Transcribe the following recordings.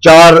4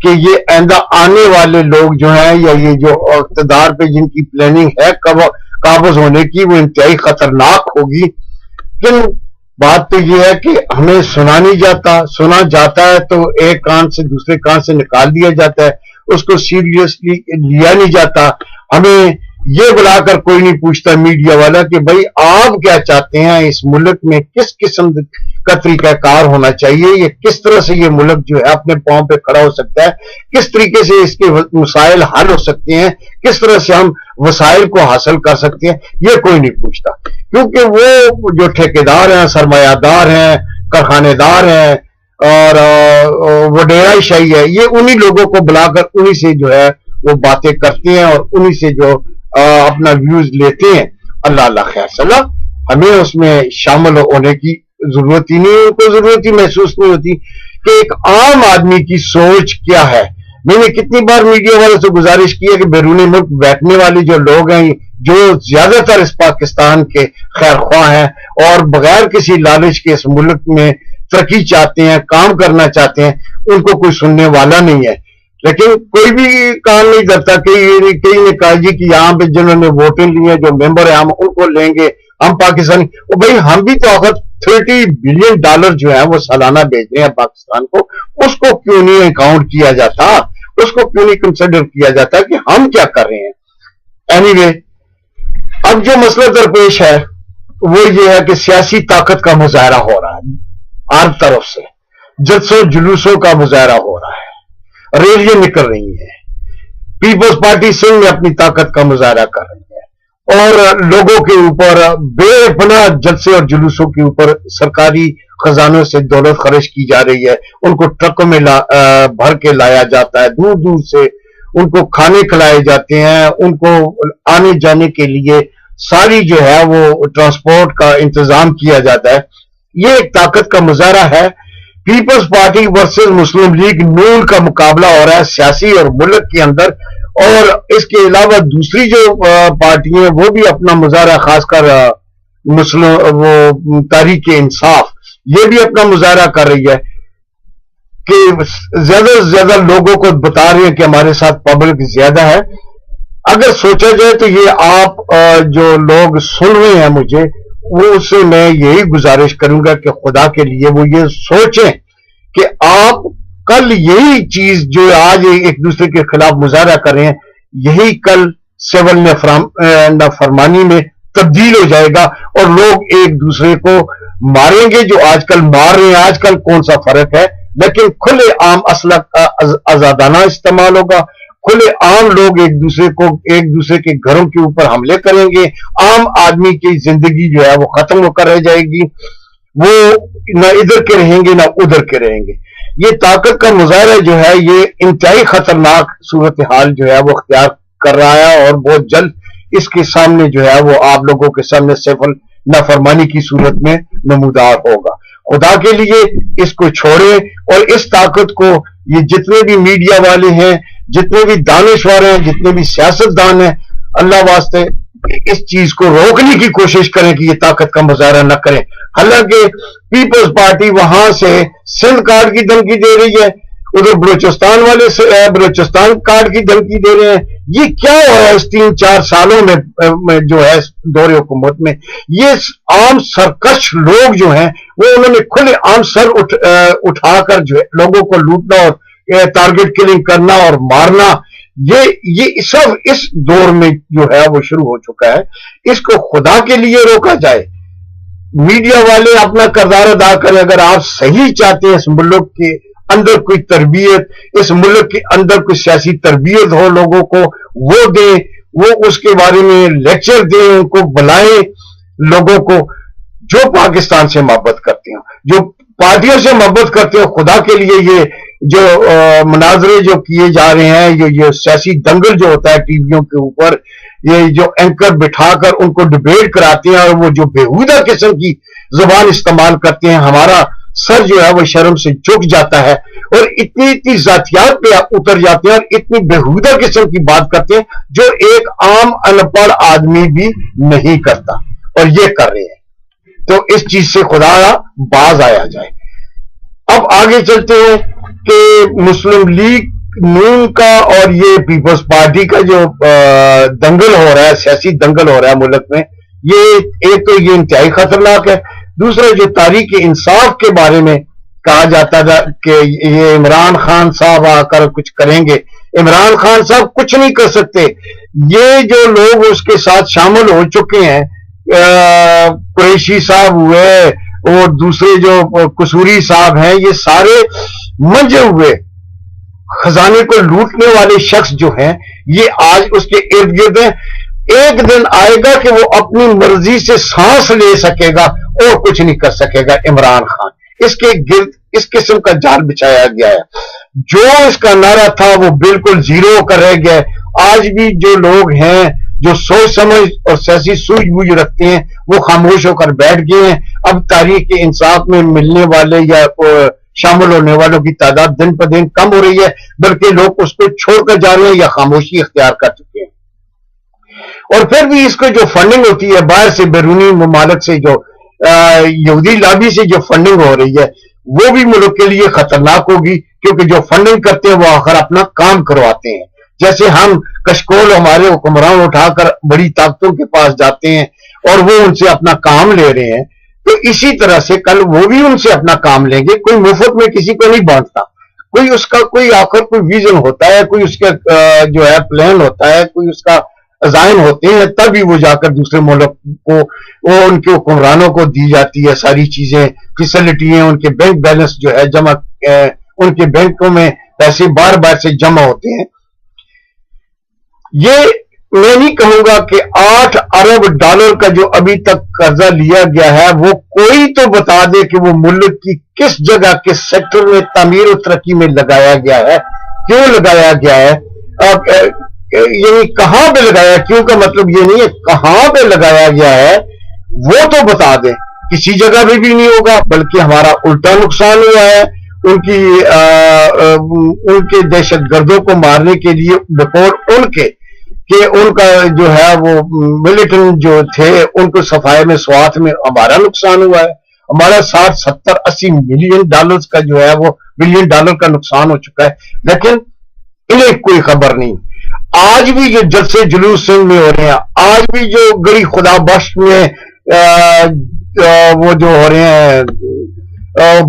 کہ یہ آئندہ آنے والے لوگ جو ہیں یا یہ جو اقتدار پہ جن کی پلاننگ ہے قابض ہونے کی وہ انتہائی خطرناک ہوگی. لیکن بات تو یہ ہے کہ ہمیں سنا نہیں جاتا، سنا جاتا ہے تو ایک کان سے دوسرے کان سے نکال دیا جاتا ہے، اس کو سیریسلی لیا نہیں جاتا. ہمیں یہ بلا کر کوئی نہیں پوچھتا میڈیا والا کہ بھائی آپ کیا چاہتے ہیں، اس ملک میں کس قسم کا طریقہ کار ہونا چاہیے، یہ کس طرح سے یہ ملک جو ہے اپنے پاؤں پہ کھڑا ہو سکتا ہے، کس طریقے سے اس کے مسائل حل ہو سکتے ہیں، کس طرح سے ہم وسائل کو حاصل کر سکتے ہیں، یہ کوئی نہیں پوچھتا. کیونکہ وہ جو ٹھیکیدار ہیں، سرمایہ دار ہیں، کارخانے دار ہیں اور وڈیرہ شاہی ہے، یہ انہی لوگوں کو بلا کر انہی سے جو ہے وہ باتیں کرتے ہیں اور انہی سے جو اپنا ویوز لیتے ہیں. اللہ اللہ خیر صلاح، ہمیں اس میں شامل ہونے کی ضرورت ہی نہیں، ان کو ضرورت ہی محسوس نہیں ہوتی کہ ایک عام آدمی کی سوچ کیا ہے. میں نے کتنی بار میڈیا والوں سے گزارش کی ہے کہ بیرون ملک بیٹھنے والے جو لوگ ہیں، جو زیادہ تر اس پاکستان کے خیر خواہ ہیں اور بغیر کسی لالچ کے اس ملک میں ترقی چاہتے ہیں، کام کرنا چاہتے ہیں، ان کو کوئی سننے والا نہیں ہے. لیکن کوئی بھی کام نہیں کرتا. کئی نے کہا جی کہ یہاں پہ جنہوں نے ووٹیں لی ہیں، جو ممبر ہیں، ہم ان کو لیں گے، ہم پاکستانی. بھائی ہم بھی تو آخر $30 بلین جو ہے وہ سالانہ بھیج رہے ہیں پاکستان کو، اس کو کیوں نہیں اکاؤنٹ کیا جاتا، اس کو کیوں نہیں کنسیڈر کیا جاتا کہ ہم کیا کر رہے ہیں. اینی وے، اب جو مسئلہ درپیش ہے وہ یہ ہے کہ سیاسی طاقت کا مظاہرہ ہو رہا ہے، ہر طرف سے جلسوں جلوسوں کا مظاہرہ ہو رہا ہے، ریلیاں نکل رہی ہیں. پیپلز پارٹی سندھ میں اپنی طاقت کا مظاہرہ کر رہی ہے اور لوگوں کے اوپر بے پناہ جلسے اور جلوسوں کے اوپر سرکاری خزانوں سے دولت خرچ کی جا رہی ہے. ان کو ٹرکوں میں بھر کے لایا جاتا ہے، دور دور سے ان کو کھانے کھلائے جاتے ہیں، ان کو آنے جانے کے لیے ساری جو ہے وہ ٹرانسپورٹ کا انتظام کیا جاتا ہے. یہ ایک طاقت کا مظاہرہ ہے. پیپلز پارٹی ورسز مسلم لیگ نون کا مقابلہ ہو رہا ہے سیاسی اور ملک کے اندر. اور اس کے علاوہ دوسری جو پارٹیاں ہیں وہ بھی اپنا مظاہرہ، خاص کر وہ تحریک انصاف، یہ بھی اپنا مظاہرہ کر رہی ہے کہ زیادہ سے زیادہ لوگوں کو بتا رہے ہیں کہ ہمارے ساتھ پبلک زیادہ ہے. اگر سوچا جائے تو یہ آپ جو لوگ سن رہے ہیں مجھے، وہ اس سے میں یہی گزارش کروں گا کہ خدا کے لیے وہ یہ سوچیں کہ آپ کل یہی چیز جو آج ایک دوسرے کے خلاف مظاہرہ کر رہے ہیں، یہی کل سول نافرمانی میں تبدیل ہو جائے گا اور لوگ ایک دوسرے کو ماریں گے جو آج کل مار رہے ہیں. آج کل کون سا فرق ہے؟ لیکن کھلے عام اسلحہ آزادانہ استعمال ہوگا، کھلے عام لوگ ایک دوسرے کے گھروں کے اوپر حملے کریں گے، عام آدمی کی زندگی جو ہے وہ ختم ہو کر رہ جائے گی، وہ نہ ادھر کے رہیں گے نہ ادھر کے رہیں گے. یہ طاقت کا مظاہرہ جو ہے یہ انتہائی خطرناک صورتحال جو ہے وہ اختیار کر رہا ہے اور بہت جلد اس کے سامنے جو ہے وہ آپ لوگوں کے سامنے سفل نافرمانی کی صورت میں نمودار ہوگا. خدا کے لیے اس کو چھوڑیں اور اس طاقت کو یہ جتنے بھی میڈیا والے ہیں، جتنے بھی دانشور ہیں، جتنے بھی سیاستدان ہیں، اللہ واسطے اس چیز کو روکنے کی کوشش کریں کہ یہ طاقت کا مظاہرہ نہ کریں. حالانکہ پیپلز پارٹی وہاں سے سندھ کارڈ کی دھمکی دے رہی ہے، ادھر بلوچستان والے سے بلوچستان کارڈ کی دھمکی دے رہے ہیں. یہ کیا ہو رہا ہے اس 3-4 سالوں میں جو ہے دور حکومت میں؟ یہ عام سرکش لوگ جو ہیں وہ انہوں نے کھلے عام سر اٹھا کر جو ہے لوگوں کو لوٹنا اور ٹارگٹ کلنگ کرنا اور مارنا، یہ سب اس دور میں جو ہے وہ شروع ہو چکا ہے. اس کو خدا کے لیے روکا جائے. میڈیا والے اپنا کردار ادا کریں. اگر آپ صحیح چاہتے ہیں اس ملک کے اندر کوئی تربیت، اس ملک کے اندر کوئی سیاسی تربیت ہو، لوگوں کو وہ دیں، وہ اس کے بارے میں لیکچر دیں، ان کو بلائیں، لوگوں کو جو پاکستان سے محبت کرتے ہیں، جو پارٹیوں سے محبت کرتے ہیں. خدا کے لیے یہ جو مناظرے جو کیے جا رہے ہیں، یہ سیاسی دنگل جو ہوتا ہے ٹی ویوں کے اوپر، یہ جو اینکر بٹھا کر ان کو ڈیبیٹ کراتے ہیں اور وہ جو بےہودہ قسم کی زبان استعمال کرتے ہیں، ہمارا سر جو ہے وہ شرم سے جھک جاتا ہے اور اتنی ذاتیات پہ اتر جاتے ہیں اور اتنی بےہودہ قسم کی بات کرتے ہیں جو ایک عام ان پڑھ آدمی بھی نہیں کرتا، اور یہ کر رہے ہیں. تو اس چیز سے خدا باز آیا جائے. اب آگے چلتے ہیں کہ مسلم لیگ نون کا اور یہ پیپلز پارٹی کا جو دنگل ہو رہا ہے، سیاسی دنگل ہو رہا ہے ملک میں، یہ ایک تو یہ انتہائی خطرناک ہے. دوسرا جو تحریک انصاف کے بارے میں کہا جاتا تھا کہ یہ عمران خان صاحب آ کر کچھ کریں گے، عمران خان صاحب کچھ نہیں کر سکتے. یہ جو لوگ اس کے ساتھ شامل ہو چکے ہیں، قریشی صاحب ہوئے اور دوسرے جو قصوری صاحب ہیں، یہ سارے منجے ہوئے خزانے کو لوٹنے والے شخص جو ہیں، یہ آج اس کے ارد گرد ہیں. ایک دن آئے گا کہ وہ اپنی مرضی سے سانس لے سکے گا اور کچھ نہیں کر سکے گا عمران خان. اس کے گرد اس قسم کا جال بچھایا گیا ہے. جو اس کا نعرہ تھا وہ بالکل زیرو ہو کر رہ گیا ہے. آج بھی جو لوگ ہیں جو سوچ سمجھ اور سیاسی سوجھ بوجھ رکھتے ہیں وہ خاموش ہو کر بیٹھ گئے ہیں. اب تحریک انصاف میں ملنے والے یا شامل ہونے والوں کی تعداد دن پر دن کم ہو رہی ہے، بلکہ لوگ اس کو چھوڑ کر جا رہے ہیں یا خاموشی اختیار کر چکے ہیں. اور پھر بھی اس کو جو فنڈنگ ہوتی ہے باہر سے، بیرونی ممالک سے، جو یہودی لابی سے جو فنڈنگ ہو رہی ہے، وہ بھی ملک کے لیے خطرناک ہوگی، کیونکہ جو فنڈنگ کرتے ہیں وہ آخر اپنا کام کرواتے ہیں. جیسے ہم کشکول ہمارے حکمران اٹھا کر بڑی طاقتوں کے پاس جاتے ہیں اور وہ ان سے اپنا کام لے رہے ہیں، تو اسی طرح سے کل وہ بھی ان سے اپنا کام لیں گے. کوئی مفت میں کسی کو نہیں بانٹتا، کوئی اس کا کوئی آخر کوئی ویژن ہوتا ہے، کوئی اس کا جو ہے پلان ہوتا ہے، کوئی اس کا عزائم ہوتے ہیں، تبھی وہ جا کر دوسرے ملک کو وہ ان کے حکمرانوں کو دی جاتی ہے ساری چیزیں، فیسلٹی ہیں. ان کے بینک بیلنس جو ہے جمع، ان کے بینکوں میں پیسے بار بار سے جمع ہوتے ہیں. یہ میں نہیں کہوں گا کہ 8 ارب ڈالر کا جو ابھی تک قرضہ لیا گیا ہے وہ کوئی تو بتا دے کہ وہ ملک کی کس جگہ کس سیکٹر میں تعمیر و ترقی میں لگایا گیا ہے، کیوں لگایا گیا ہے، یعنی کہاں پہ لگایا ہے. کیوں کا مطلب یہ نہیں ہے، کہاں پہ لگایا گیا ہے وہ تو بتا دیں. کسی جگہ پہ بھی نہیں ہوگا، بلکہ ہمارا الٹا نقصان ہوا ہے. ان کے دہشت گردوں کو مارنے کے لیے بطور ان کے کہ ان کا جو ہے وہ ملیٹنٹ جو تھے ان کو صفائی میں سوات میں ہمارا نقصان ہوا ہے. ہمارا 60 70 80 ملین ڈالرز کا جو ہے وہ بلین ڈالر کا نقصان ہو چکا ہے، لیکن انہیں کوئی خبر نہیں. آج بھی جو جلسے جلوس سندھ میں ہو رہے ہیں، آج بھی جو گڑی خدا بخش میں وہ جو ہو رہے ہیں،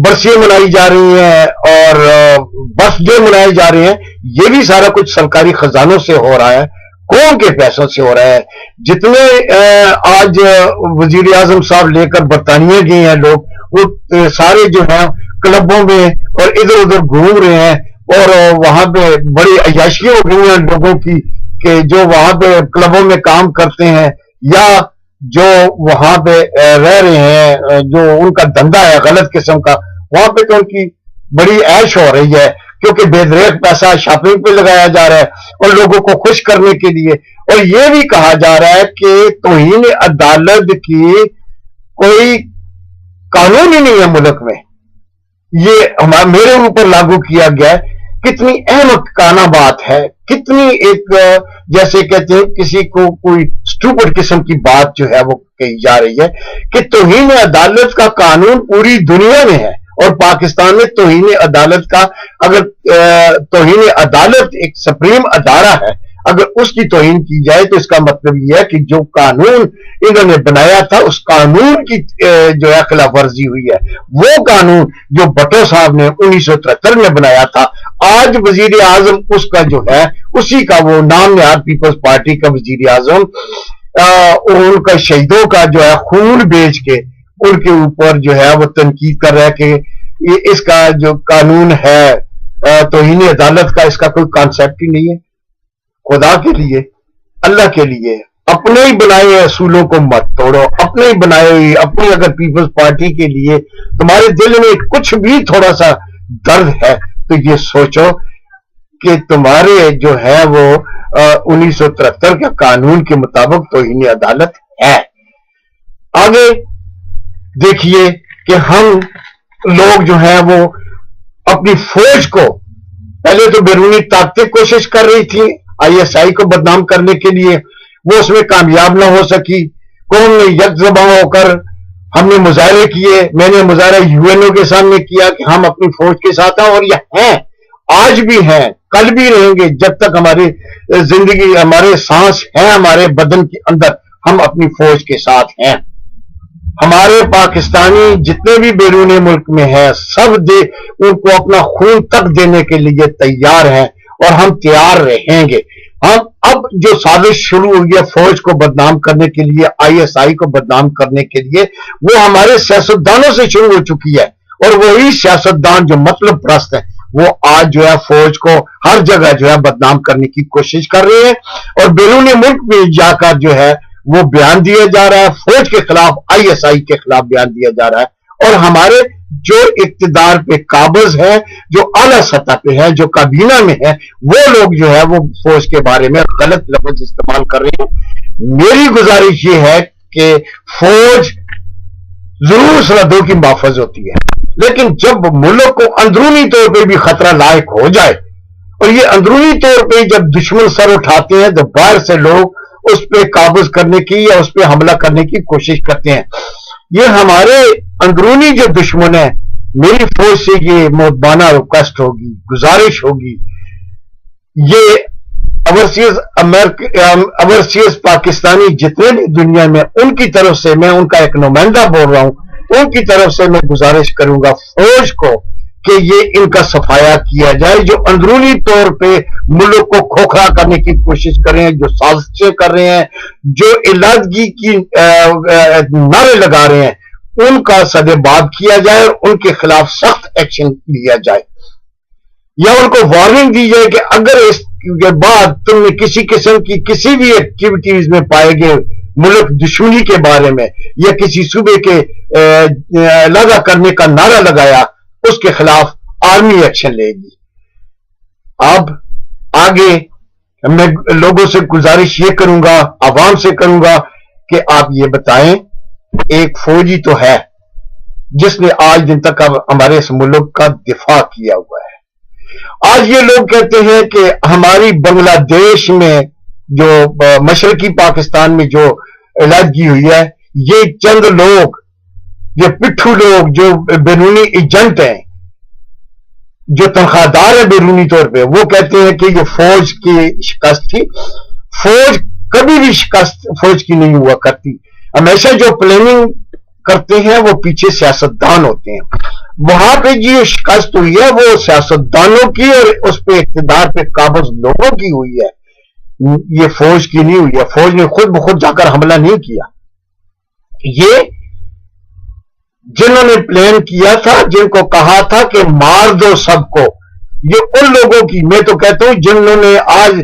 برسیاں منائی جا رہی ہیں اور برتھ ڈے منائے جا رہے ہیں، یہ بھی سارا کچھ سرکاری خزانوں سے ہو رہا ہے، قوم کے پیسوں سے ہو رہا ہے. جتنے آج وزیر اعظم صاحب لے کر برطانیہ گئے ہیں لوگ، وہ سارے جو ہیں کلبوں میں اور ادھر ادھر گھوم رہے ہیں، اور وہاں پہ بڑی عیاشیاں ہو گئی ہیں لوگوں کی کہ جو وہاں پہ کلبوں میں کام کرتے ہیں یا جو وہاں پہ رہ رہے ہیں، جو ان کا دھندا ہے غلط قسم کا، وہاں پہ تو ان کی بڑی عیش ہو رہی ہے، کیونکہ بے دریغ پیسہ شاپنگ پہ لگایا جا رہا ہے اور لوگوں کو خوش کرنے کے لیے. اور یہ بھی کہا جا رہا ہے کہ توہین عدالت کی کوئی قانون ہی نہیں ہے ملک میں، یہ میرے اوپر لاگو کیا گیا ہے. کتنی احمقانہ بات ہے، کتنی ایک جیسے کہتے ہیں کسی کو کوئی سٹوپڈ قسم کی بات جو ہے وہ کہی جا رہی ہے کہ توہین عدالت کا قانون پوری دنیا میں ہے اور پاکستان میں توہین عدالت کا، اگر توہین عدالت ایک سپریم ادارہ ہے، اگر اس کی توہین کی جائے تو اس کا مطلب یہ ہے کہ جو قانون انہوں نے بنایا تھا اس قانون کی جو ہے خلاف ورزی ہوئی ہے. وہ قانون جو بھٹو صاحب نے 1973 میں بنایا تھا، آج وزیر اعظم اس کا جو ہے اسی کا وہ نام نہاد پیپلز پارٹی کا وزیر اعظم ان کا شہیدوں کا جو ہے خون بیچ کے ان کے اوپر جو ہے وہ تنقید کر رہا ہے کہ اس کا جو قانون ہے توہین عدالت کا، اس کا کوئی کانسیپٹ ہی نہیں ہے. خدا کے لیے، اللہ کے لیے اپنے ہی بنائے اصولوں کو مت توڑو. اپنے ہی بنائے ہوئی اپنی اگر پیپلز پارٹی کے لیے تمہارے دل میں کچھ بھی تھوڑا سا درد ہے تو یہ سوچو کہ تمہارے جو ہے وہ 1973 کے قانون کے مطابق توہین عدالت ہے. آگے دیکھیے کہ ہم لوگ جو ہیں وہ اپنی فوج کو، پہلے تو بیرونی طاقتیں کوشش کر رہی تھی ISI کو بدنام کرنے کے لیے، وہ اس میں کامیاب نہ ہو سکی. قوم نے یک زباں ہو کر ہم نے مظاہرے کیے. میں نے مظاہرہ UNO کے سامنے کیا کہ ہم اپنی فوج کے ساتھ ہیں اور یہ ہیں. آج بھی ہیں، کل بھی رہیں گے، جب تک ہماری زندگی، ہمارے سانس ہیں ہمارے بدن کے اندر، ہم اپنی فوج کے ساتھ ہیں۔ ہمارے پاکستانی جتنے بھی بیرون ملک میں ہیں، سب ان کو اپنا خون تک دینے کے لیے تیار ہیں، اور ہم تیار رہیں گے۔ ہم اب جو سازش شروع ہوئی ہے فوج کو بدنام کرنے کے لیے، ISI کو بدنام کرنے کے لیے، وہ ہمارے سیاستدانوں سے شروع ہو چکی ہے، اور وہی سیاستدان جو مطلب پرست ہیں وہ آج جو ہے فوج کو ہر جگہ جو ہے بدنام کرنے کی کوشش کر رہے ہیں، اور بیرون ملک میں جا کر جو ہے وہ بیان دیا جا رہا ہے، فوج کے خلاف، ISI کے خلاف بیان دیا جا رہا ہے، اور ہمارے جو اقتدار پہ قابض ہے، جو اعلیٰ سطح پہ ہے، جو کابینہ میں ہے، وہ لوگ جو ہے وہ فوج کے بارے میں غلط لفظ استعمال کر رہے ہیں۔ میری گزارش یہ ہے کہ فوج ضرور سرحدوں کی محافظ ہوتی ہے، لیکن جب ملک کو اندرونی طور پہ بھی خطرہ لاحق ہو جائے، اور یہ اندرونی طور پہ جب دشمن سر اٹھاتے ہیں تو باہر سے لوگ اس پہ قابض کرنے کی یا اس پہ حملہ کرنے کی کوشش کرتے ہیں۔ یہ ہمارے اندرونی جو دشمن ہے، میری فوج سے یہ مؤدبانہ ریکویسٹ ہوگی، گزارش ہوگی، یہ اوورسیز پاکستانی جتنے بھی دنیا میں، ان کی طرف سے، میں ان کا ایک نمائندہ بول رہا ہوں، ان کی طرف سے میں گزارش کروں گا فوج کو کہ یہ ان کا صفایا کیا جائے، جو اندرونی طور پہ ملک کو کھوکھلا کرنے کی کوشش کر رہے ہیں، جو سازشیں کر رہے ہیں، جو علیحدگی کی نعرے لگا رہے ہیں، ان کا سدباب کیا جائے، اور ان کے خلاف سخت ایکشن لیا جائے، یا ان کو وارننگ دی جائے کہ اگر اس کے بعد تم نے کسی قسم کی کسی بھی ایکٹیویٹیز میں پائے گئے ملک دشمنی کے بارے میں، یا کسی صوبے کے لگا کرنے کا نعرہ لگایا، اس کے خلاف آرمی ایکشن لے گی۔ اب آگے میں لوگوں سے گزارش یہ کروں گا، عوام سے کروں گا کہ آپ یہ بتائیں، ایک فوجی تو ہے جس نے آج دن تک ہمارے اس ملک کا دفاع کیا ہوا ہے۔ آج یہ لوگ کہتے ہیں کہ ہماری بنگلہ دیش میں جو مشرقی پاکستان میں جو علیحدگی ہوئی ہے، یہ چند لوگ، یہ پٹھو لوگ جو بیرونی ایجنٹ ہیں، جو تنخواہ دار ہیں بیرونی طور پہ، وہ کہتے ہیں کہ یہ فوج کی شکست تھی۔ فوج کبھی بھی شکست فوج کی نہیں ہوا کرتی، ہمیشہ جو پلاننگ کرتے ہیں وہ پیچھے سیاستدان ہوتے ہیں۔ وہاں پہ جو شکست ہوئی ہے وہ سیاستدانوں کی اور اس پہ اقتدار پہ قابض لوگوں کی ہوئی ہے، یہ فوج کی نہیں ہوئی ہے۔ فوج نے خود بخود جا کر حملہ نہیں کیا، یہ جنہوں نے پلان کیا تھا، جن کو کہا تھا کہ مار دو سب کو، یہ ان لوگوں کی، میں تو کہتا ہوں جنہوں نے آج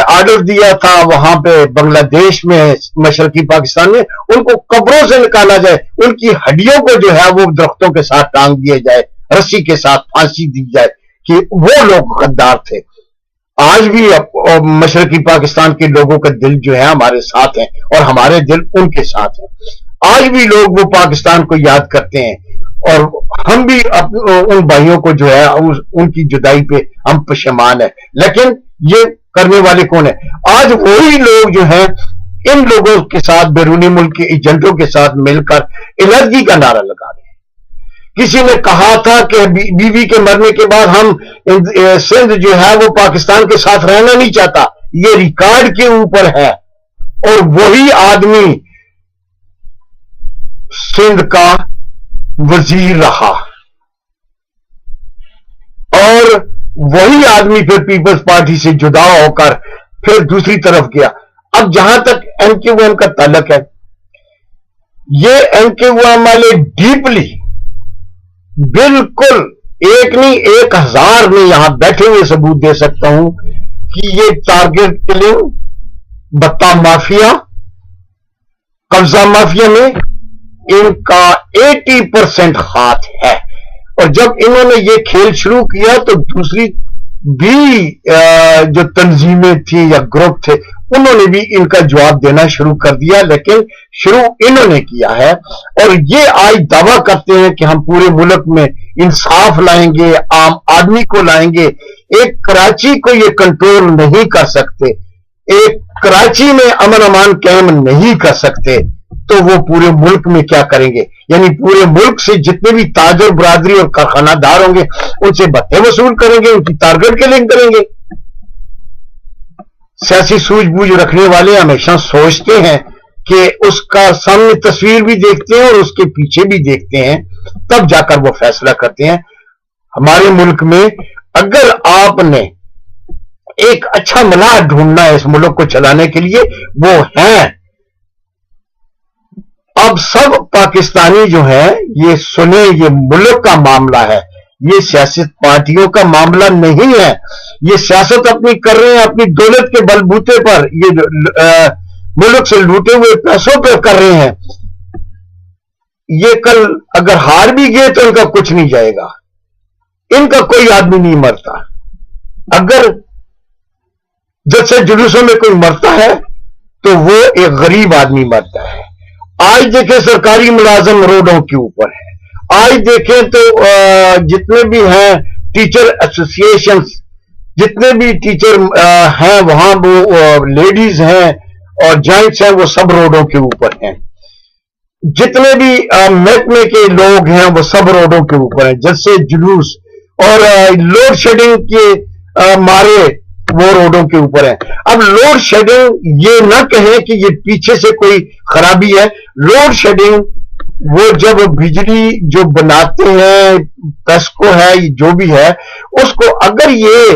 آرڈر دیا تھا وہاں پہ بنگلہ دیش میں، مشرقی پاکستان میں، ان کو قبروں سے نکالا جائے، ان کی ہڈیوں کو جو ہے وہ درختوں کے ساتھ ٹانگ دیا جائے، رسی کے ساتھ پھانسی دی جائے، کہ وہ لوگ غدار تھے۔ آج بھی مشرقی پاکستان کے لوگوں کا دل جو ہے ہمارے ساتھ ہیں، اور ہمارے دل ان کے ساتھ ہیں۔ آج بھی لوگ وہ پاکستان کو یاد کرتے ہیں، اور ہم بھی ان بھائیوں کو جو ہے ان کی جدائی پہ ہم پشیمان ہیں، لیکن یہ کرنے والے کون ہیں؟ آج وہی لوگ جو ہیں ان لوگوں کے ساتھ، بیرونی ملک کے ایجنٹوں کے ساتھ مل کر علیحدگی کا نعرہ لگا رہے ہیں۔ کسی نے کہا تھا کہ بیوی کے مرنے کے بعد ہم سندھ جو ہے وہ پاکستان کے ساتھ رہنا نہیں چاہتا، یہ ریکارڈ کے اوپر ہے، اور وہی آدمی سندھ کا وزیر رہا، اور وہی آدمی پھر پیپلز پارٹی سے جدا ہو کر پھر دوسری طرف گیا۔ اب جہاں تک MQM کا تعلق ہے، یہ MQM والے ڈیپلی، بالکل ایک نہیں 1000 میں یہاں بیٹھے ہوئے ثبوت دے سکتا ہوں کہ یہ ٹارگٹ کلنگ، بتا مافیا، قبضہ مافیا میں ان کا 80% ہاتھ ہے۔ اور جب انہوں نے یہ کھیل شروع کیا تو دوسری بھی جو تنظیمیں تھیں یا گروپ تھے، انہوں نے بھی ان کا جواب دینا شروع کر دیا، لیکن شروع انہوں نے کیا ہے۔ اور یہ آج دعویٰ کرتے ہیں کہ ہم پورے ملک میں انصاف لائیں گے، عام آدمی کو لائیں گے۔ ایک کراچی کو یہ کنٹرول نہیں کر سکتے، ایک کراچی میں امن امان قائم نہیں کر سکتے، تو وہ پورے ملک میں کیا کریں گے؟ یعنی پورے ملک سے جتنے بھی تاجر برادری اور کارخانہ دار ہوں گے ان سے بھتے وصول کریں گے، ان کی ٹارگٹ کلنگ کریں گے۔ سیاسی سوجھ بوجھ رکھنے والے ہمیشہ سوچتے ہیں کہ اس کا سامنے تصویر بھی دیکھتے ہیں اور اس کے پیچھے بھی دیکھتے ہیں، تب جا کر وہ فیصلہ کرتے ہیں۔ ہمارے ملک میں اگر آپ نے ایک اچھا ملاح ڈھونڈنا ہے اس ملک کو چلانے کے لیے، وہ ہیں اب سب پاکستانی جو ہیں، یہ سنیں، یہ ملک کا معاملہ ہے، یہ سیاست پارٹیوں کا معاملہ نہیں ہے۔ یہ سیاست اپنی کر رہے ہیں اپنی دولت کے بل بوتے پر، یہ ملک سے لوٹے ہوئے پیسوں پہ کر رہے ہیں۔ یہ کل اگر ہار بھی گئے تو ان کا کچھ نہیں جائے گا، ان کا کوئی آدمی نہیں مرتا۔ اگر جلسے جلوسوں میں کوئی مرتا ہے تو وہ ایک غریب آدمی مرتا ہے۔ آج دیکھیں سرکاری ملازم روڈوں کے اوپر ہے، آج دیکھیں تو جتنے بھی ہیں ٹیچر ایسوسی ایشنز، جتنے بھی ٹیچر ہیں وہاں وہ لیڈیز ہیں اور جینٹس ہیں، وہ سب روڈوں کے اوپر ہیں۔ جتنے بھی محکمے کے لوگ ہیں وہ سب روڈوں کے اوپر ہیں، جیسے جلوس اور لوڈ شیڈنگ کے مارے وہ روڈوں کے اوپر ہیں۔ اب لوڈ شیڈنگ یہ نہ کہیں کہ یہ پیچھے سے کوئی خرابی ہے، لوڈ شیڈنگ وہ جب بجلی جو بناتے ہیں پیسکو ہے جو بھی ہے، اس کو اگر یہ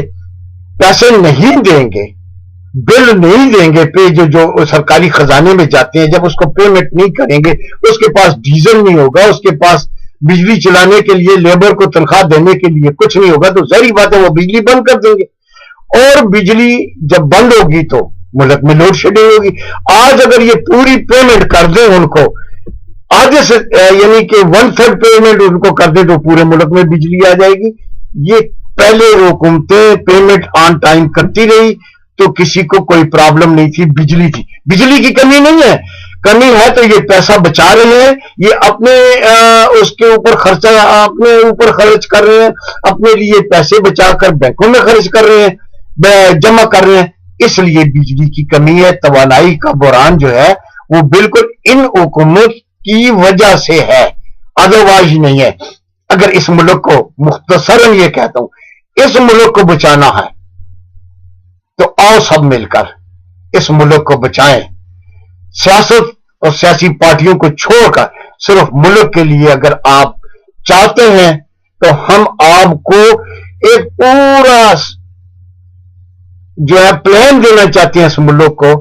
پیسے نہیں دیں گے، بل نہیں دیں گے پہ جو سرکاری خزانے میں جاتے ہیں، جب اس کو پیمنٹ نہیں کریں گے، اس کے پاس ڈیزل نہیں ہوگا، اس کے پاس بجلی چلانے کے لیے لیبر کو تنخواہ دینے کے لیے کچھ نہیں ہوگا، تو ظاہری بات ہے وہ بجلی بند کر دیں گے، اور بجلی جب بند ہوگی تو ملک میں لوڈ شیڈنگ ہوگی۔ آج اگر یہ پوری پیمنٹ کر دیں ان کو آدھے سے، یعنی کہ 1/3 پیمنٹ ان کو کر دیں تو پورے ملک میں بجلی آ جائے گی۔ یہ پہلے حکومتیں پیمنٹ آن ٹائم کرتی رہی تو کسی کو کوئی پرابلم نہیں تھی، بجلی تھی، بجلی کی کمی نہیں ہے، کمی ہے تو یہ پیسہ بچا رہے ہیں، یہ اپنے اس کے اوپر خرچہ اپنے اوپر خرچ کر رہے ہیں، اپنے لیے پیسے بچا کر بینکوں میں خرچ کر رہے ہیں، جمع کر رہے ہیں، اس لیے بجلی کی کمی ہے۔ توانائی کا بحران جو ہے وہ بالکل ان حکومت کی وجہ سے ہے، ادروائز نہیں ہے۔ اگر اس ملک کو مختصراً یہ کہتا ہوں، اس ملک کو بچانا ہے تو آؤ سب مل کر اس ملک کو بچائیں، سیاست اور سیاسی پارٹیوں کو چھوڑ کر صرف ملک کے لیے اگر آپ چاہتے ہیں تو ہم آپ کو ایک پورا جو ہے پلان دینا چاہتے ہیں اس ملک کو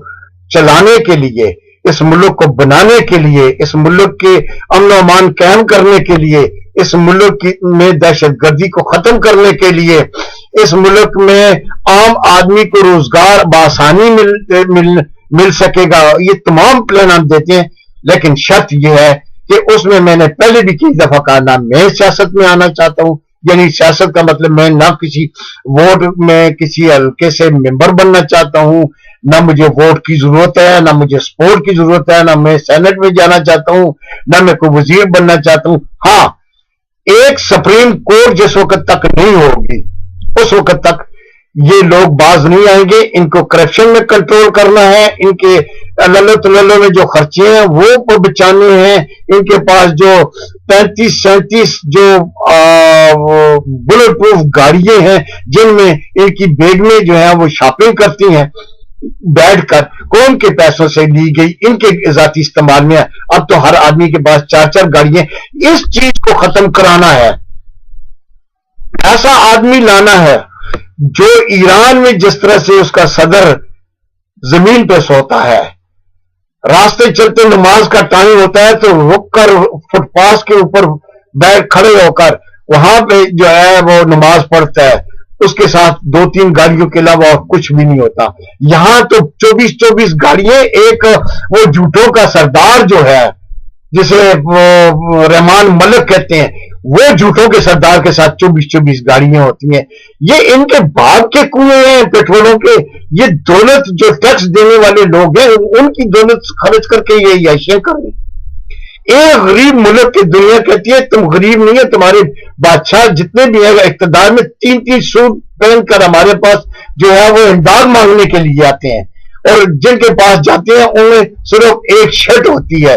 چلانے کے لیے، اس ملک کو بنانے کے لیے، اس ملک کے امن و امان قائم کرنے کے لیے، اس ملک میں دہشت گردی کو ختم کرنے کے لیے، اس ملک میں عام آدمی کو روزگار بآسانی مل سکے گا۔ یہ تمام پلان ہم دیتے ہیں، لیکن شرط یہ ہے کہ اس میں نے پہلے بھی کئی دفعہ کہا، نہ میں سیاست میں آنا چاہتا ہوں، یعنی سیاست کا مطلب میں نہ کسی ووٹ میں کسی حلقے سے ممبر بننا چاہتا ہوں، نہ مجھے ووٹ کی ضرورت ہے، نہ مجھے سپورٹ کی ضرورت ہے، نہ میں سینٹ میں جانا چاہتا ہوں، نہ میں کوئی وزیر بننا چاہتا ہوں۔ ہاں، ایک سپریم کورٹ جس وقت تک نہیں ہوگی اس وقت تک یہ لوگ باز نہیں آئیں گے۔ ان کو کرپشن میں کنٹرول کرنا ہے، ان کے للو تللو میں جو خرچے ہیں وہ بچانے ہیں، ان کے پاس جو 35-37 جو بلٹ پروف گاڑیاں ہیں جن میں ان کی بیگمیں جو ہیں وہ شاپنگ کرتی ہیں بیٹھ کر، کون کے پیسوں سے لی گئی، ان کے ذاتی استعمال میں ہے۔ اب تو ہر آدمی کے پاس 4 گاڑیاں، اس چیز کو ختم کرانا ہے۔ ایسا آدمی لانا ہے جو ایران میں جس طرح سے اس کا صدر زمین پہ سوتا ہے، راستے چلتے نماز کا ٹائم ہوتا ہے تو رک کر فٹ پاس کے اوپر بیٹھ کھڑے ہو کر وہاں پہ جو ہے وہ نماز پڑھتا ہے، اس کے ساتھ 2-3 گاڑیوں کے علاوہ اور کچھ بھی نہیں ہوتا۔ یہاں تو 24 گاڑیاں، ایک وہ جھوٹوں کا سردار جو ہے جسے رحمان ملک کہتے ہیں، وہ جھوٹوں کے سردار کے ساتھ 24 گاڑیاں ہوتی ہیں۔ یہ ان کے باپ کے کنویں ہیں پیٹرولوں کے، یہ دولت جو ٹیکس دینے والے لوگ ہیں ان کی دولت خرچ کر کے یہ عیاشیاں کر رہے ہیں۔ ایک غریب ملک کی دنیا کہتی ہے تم غریب نہیں ہے، تمہارے بادشاہ جتنے بھی ہیں اقتدار میں 3 سوٹ پہن کر ہمارے پاس جو ہے وہ امداد مانگنے کے لیے آتے ہیں، اور جن کے پاس جاتے ہیں انہیں صرف ایک شرٹ ہوتی ہے،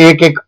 1-1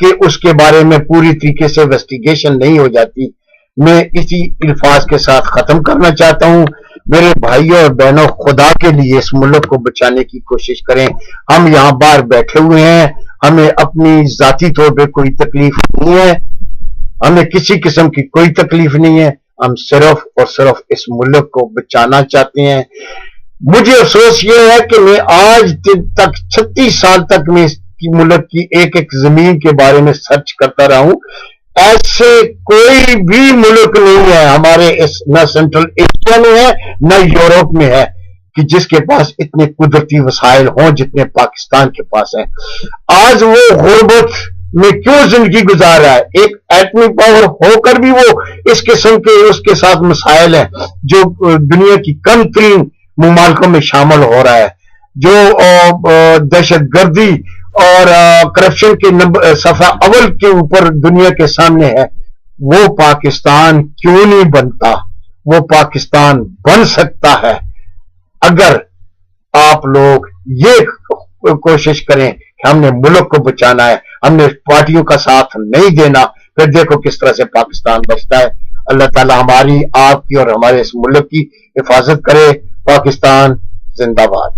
کہ اس کے بارے میں پوری طریقے سے انویسٹیگیشن نہیں ہو جاتی. میں اسی الفاظ کے ساتھ ختم کرنا چاہتا ہوں. میرے بھائیوں اور بہنوں، خدا کے لیے اس ملک کو بچانے کی کوشش کریں. ہم یہاں باہر بیٹھے ہوئے ہیں، ہمیں اپنی ذاتی طور پہ کوئی تکلیف نہیں ہے، ہمیں کسی قسم کی کوئی تکلیف نہیں ہے. ہم صرف اور صرف اس ملک کو بچانا چاہتے ہیں. مجھے افسوس یہ ہے کہ میں آج تک 36 سال تک میں اس ملک کی ایک ایک زمین کے بارے میں سرچ کرتا رہا ہوں. ایسے کوئی بھی ملک نہیں ہے ہمارے نہ سینٹرل ایشیا میں ہے نہ یورپ میں ہے کہ جس کے پاس اتنے قدرتی وسائل ہوں جتنے پاکستان کے پاس ہیں. آج وہ غربت میں کیوں زندگی گزار رہا ہے؟ ایک ایٹمی پاور ہو کر بھی وہ اس قسم کے اس کے ساتھ مسائل ہیں جو دنیا کی کم ترین ممالکوں میں شامل ہو رہا ہے، جو دہشت گردی اور کرپشن کے صفحہ اول کے اوپر دنیا کے سامنے ہے. وہ پاکستان کیوں نہیں بنتا؟ وہ پاکستان بن سکتا ہے اگر آپ لوگ یہ کوشش کریں کہ ہم نے ملک کو بچانا ہے، ہم نے پارٹیوں کا ساتھ نہیں دینا. پھر دیکھو کس طرح سے پاکستان بچتا ہے. اللہ تعالی ہماری، آپ کی اور ہمارے اس ملک کی حفاظت کرے. پاکستان زندہ باد.